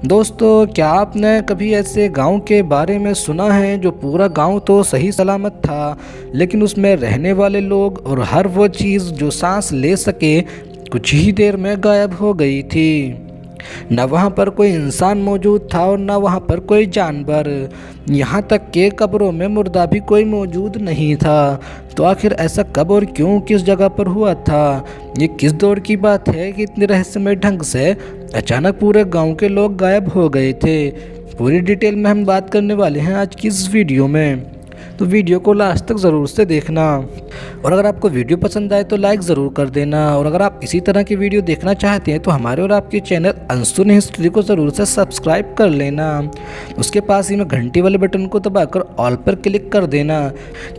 दोस्तों, क्या आपने कभी ऐसे गांव के बारे में सुना है जो पूरा गांव तो सही सलामत था, लेकिन उसमें रहने वाले लोग और हर वो चीज़ जो सांस ले सके कुछ ही देर में गायब हो गई थी। न वहाँ पर कोई इंसान मौजूद था और न वहाँ पर कोई जानवर, यहाँ तक कि कब्रों में मुर्दा भी कोई मौजूद नहीं था। तो आखिर ऐसा कब और क्यों, किस जगह पर हुआ था? ये किस दौर की बात है कि इतने रहस्यमय ढंग से अचानक पूरे गांव के लोग गायब हो गए थे? पूरी डिटेल में हम बात करने वाले हैं आज की इस वीडियो में, तो वीडियो को लास्ट तक ज़रूर से देखना। और अगर आपको वीडियो पसंद आए तो लाइक ज़रूर कर देना। और अगर आप इसी तरह की वीडियो देखना चाहते हैं तो हमारे और आपके चैनल अनसुनी हिस्ट्री को ज़रूर से सब्सक्राइब कर लेना। उसके पास ही में घंटी वाले बटन को दबाकर ऑल पर क्लिक कर देना,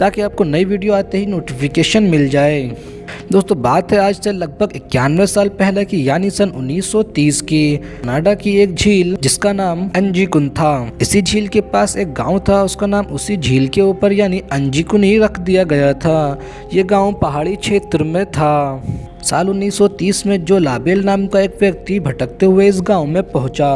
ताकि आपको नई वीडियो आते ही नोटिफिकेशन मिल जाए। दोस्तों, बात है आज से लगभग 91 साल पहले की, यानी सन 1930 की। कनाडा की एक झील जिसका नाम अंजीकुन था। इसी झील के पास एक गांव था, उसका नाम उसी झील के ऊपर यानी अंजीकुन ही रख दिया गया था। ये गांव पहाड़ी क्षेत्र में था। साल 1930 में जो लाबेल नाम का एक व्यक्ति भटकते हुए इस गांव में पहुंचा।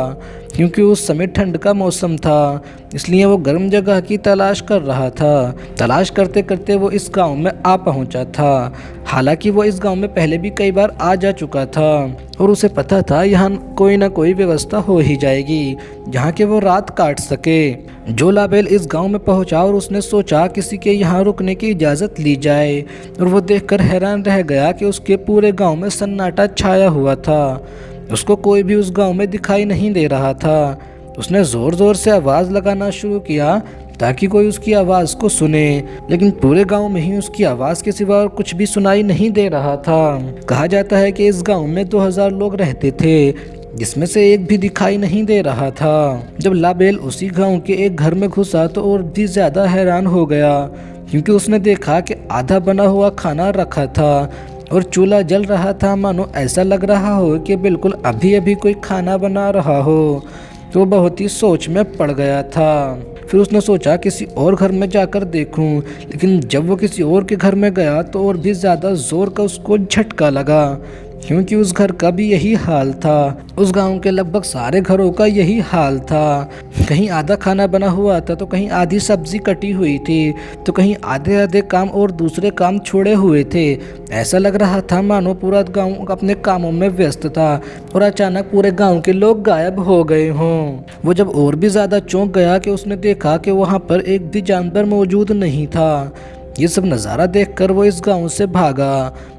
क्योंकि उस समय ठंड का मौसम था, इसलिए वो गर्म जगह की तलाश कर रहा था। तलाश करते करते वो इस गांव में आ पहुंचा था। हालांकि वो इस गांव में पहले भी कई बार आ जा चुका था और उसे पता था यहाँ कोई ना कोई व्यवस्था हो ही जाएगी जहाँ के वो रात काट सके। जो लाबेल इस गांव में पहुंचा और उसने सोचा किसी के यहाँ रुकने की इजाज़त ली जाए, और वो देखकर हैरान रह गया कि उसके पूरे गांव में सन्नाटा छाया हुआ था। उसको कोई भी उस गांव में दिखाई नहीं दे रहा था। उसने ज़ोर ज़ोर से आवाज़ लगाना शुरू किया ताकि कोई उसकी आवाज़ को सुने, लेकिन पूरे गांव में ही उसकी आवाज़ के सिवा और कुछ भी सुनाई नहीं दे रहा था। कहा जाता है कि इस गांव में 2000 लोग रहते थे, जिसमें से एक भी दिखाई नहीं दे रहा था। जब लाबेल उसी गांव के एक घर में घुसा तो और भी ज़्यादा हैरान हो गया, क्योंकि उसने देखा कि आधा बना हुआ खाना रखा था और चूल्हा जल रहा था। मानो ऐसा लग रहा हो कि बिल्कुल अभी अभी कोई खाना बना रहा हो। तो बहुत ही सोच में पड़ गया था। फिर उसने सोचा किसी और घर में जाकर देखूं, लेकिन जब वो किसी और के घर में गया तो और भी ज़्यादा ज़ोर का उसको झटका लगा, क्योंकि उस घर का भी यही हाल था। उस गांव के लगभग सारे घरों का यही हाल था। कहीं आधा खाना बना हुआ था, तो कहीं आधी सब्जी कटी हुई थी, तो कहीं आधे आधे काम और दूसरे काम छोड़े हुए थे। ऐसा लग रहा था मानो पूरा गांव अपने कामों में व्यस्त था और अचानक पूरे गांव के लोग गायब हो गए हों। वो जब और भी ज़्यादा चौंक गया कि उसने देखा कि वहाँ पर एक भी जानवर मौजूद नहीं था। ये सब नज़ारा देखकर वो इस गांव से भागा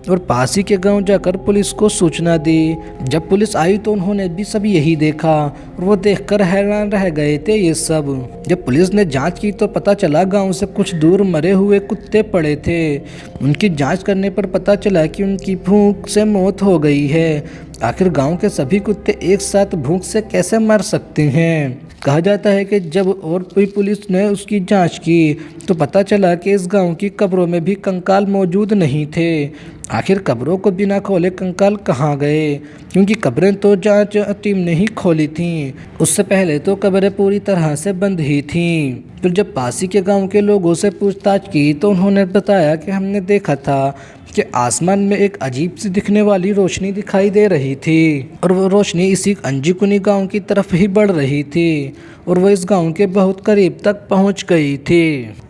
और पास ही के गांव जाकर पुलिस को सूचना दी। जब पुलिस आई तो उन्होंने भी सब यही देखा और वो देखकर हैरान रह गए थे ये सब। जब पुलिस ने जांच की तो पता चला गांव से कुछ दूर मरे हुए कुत्ते पड़े थे। उनकी जांच करने पर पता चला कि उनकी भूख से मौत हो गई है। आखिर गांव के सभी कुत्ते एक साथ भूख से कैसे मर सकते हैं? कहा जाता है कि जब और भी पुलिस ने उसकी जांच की तो पता चला कि इस गांव की कब्रों में भी कंकाल मौजूद नहीं थे। आखिर कब्रों को बिना खोले कंकाल कहाँ गए? क्योंकि कब्रें तो जांच टीम ने ही खोली थीं। उससे पहले तो कब्रें पूरी तरह से बंद ही थीं। फिर जब पासी के गांव के लोगों से पूछताछ की तो उन्होंने बताया कि हमने देखा था कि आसमान में एक अजीब सी दिखने वाली रोशनी दिखाई दे रही थी, और वो रोशनी इसी अंजीकुनी गांव की तरफ ही बढ़ रही थी और वो इस गांव के बहुत करीब तक पहुंच गई थी।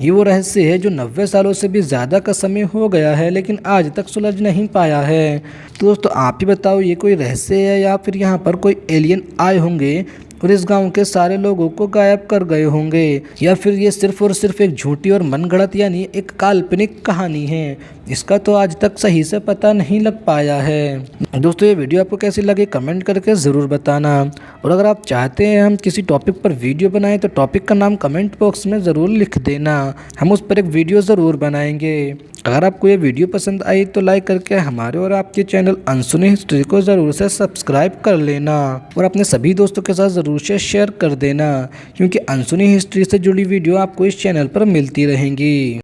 ये वो रहस्य है जो 90 सालों से भी ज़्यादा का समय हो गया है, लेकिन आज तक सुलझ नहीं पाया है। तो दोस्तों, आप ही बताओ, ये कोई रहस्य है या फिर यहाँ पर कोई एलियन आए होंगे और इस गांव के सारे लोगों को गायब कर गए होंगे, या फिर ये सिर्फ और सिर्फ एक झूठी और मनगढ़ंत यानी एक काल्पनिक कहानी है? इसका तो आज तक सही से पता नहीं लग पाया है। दोस्तों, ये वीडियो आपको कैसी लगी कमेंट करके ज़रूर बताना। और अगर आप चाहते हैं हम किसी टॉपिक पर वीडियो बनाएं तो टॉपिक का नाम कमेंट बॉक्स में ज़रूर लिख देना, हम उस पर एक वीडियो ज़रूर बनाएंगे। अगर आपको ये वीडियो पसंद आई तो लाइक करके हमारे और आपके चैनल अनसुनी हिस्ट्री को ज़रूर से सब्सक्राइब कर लेना और अपने सभी दोस्तों के साथ ज़रूर से शेयर कर देना, क्योंकि अनसुनी हिस्ट्री से जुड़ी वीडियो आपको इस चैनल पर मिलती रहेंगी।